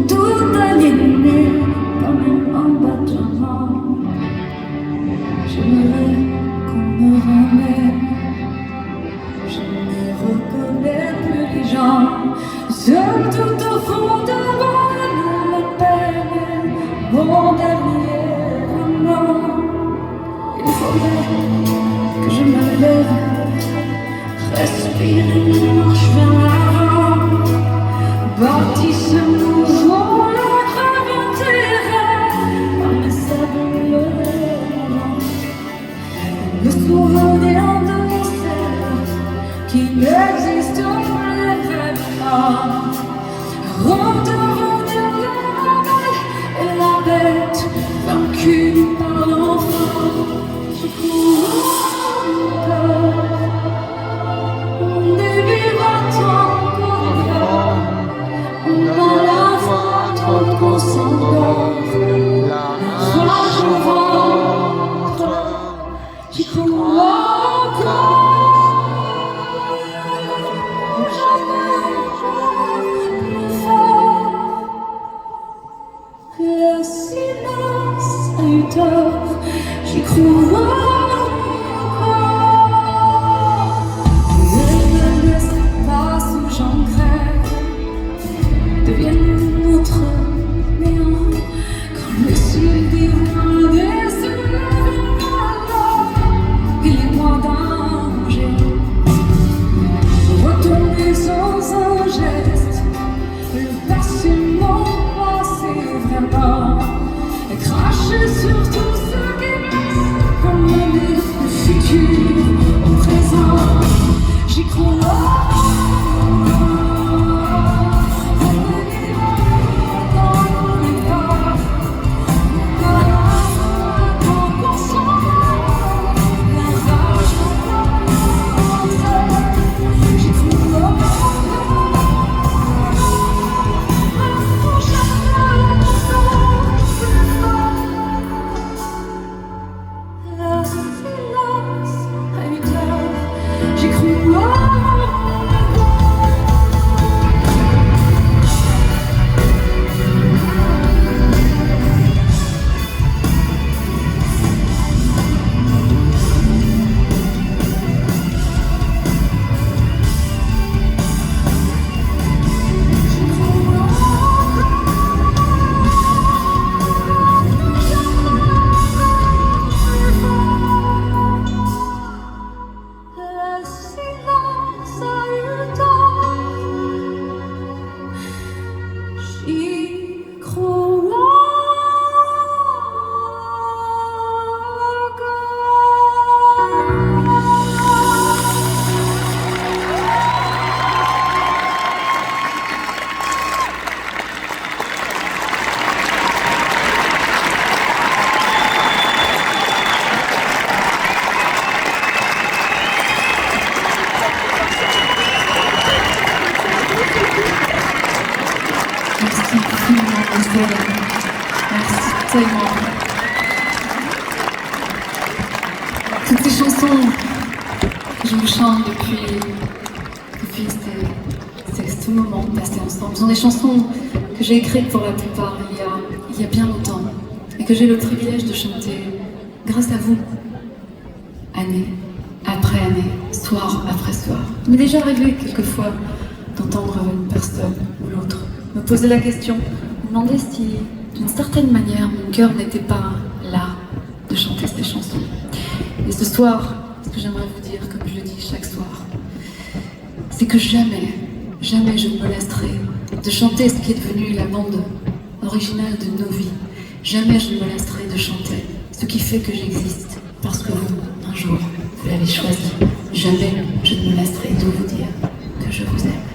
tout aliéné comme un battement. J'aimerais qu'on me ramène. Je ne reconnais plus les gens. Seul tout au fond de moi me peine. Mon dernier roman. Il faudrait que je me lève, respire et marche vers l'avant. Bâtis ce mouvement, la grave intérêt par mes sables. Le souvenir de celle qui n'existe pas. Redevenir l'âme et la bête vaincue par l'enfant. Je cours encore, on dévivra tant qu'on on a la foi trop qu'on s'endort. Moi je rentre, j'y crois encore. Le silence a eu tort, j'y crois encore. Ne me laisse pas sous j'ancrais, devienne notre néant. Quand le ciel dévoile des événements, il est moins d'un géant. Retomber sans un geste, le passé mon passé vraiment. Et cracher sur tout ce qui blesse, emmener le futur au présent. J'y crois. Merci tellement. Toutes ces chansons que je vous chante depuis ce moment passé ensemble sont des chansons que j'ai écrites pour la plupart il y a bien longtemps et que j'ai le privilège de chanter grâce à vous, année après année, soir après soir. Il m'est déjà arrivé quelquefois d'entendre une personne ou l'autre me poser la question, me demander si, d'une certaine manière, mon cœur n'était pas là de chanter ces chansons. Et ce soir, ce que j'aimerais vous dire, comme je le dis chaque soir, c'est que jamais je ne me lasserai de chanter ce qui est devenu la bande originale de nos vies. Jamais je ne me lasserai de chanter ce qui fait que j'existe, parce que vous, un jour, vous l'avez choisi. Jamais je ne me lasserai de vous dire que je vous aime.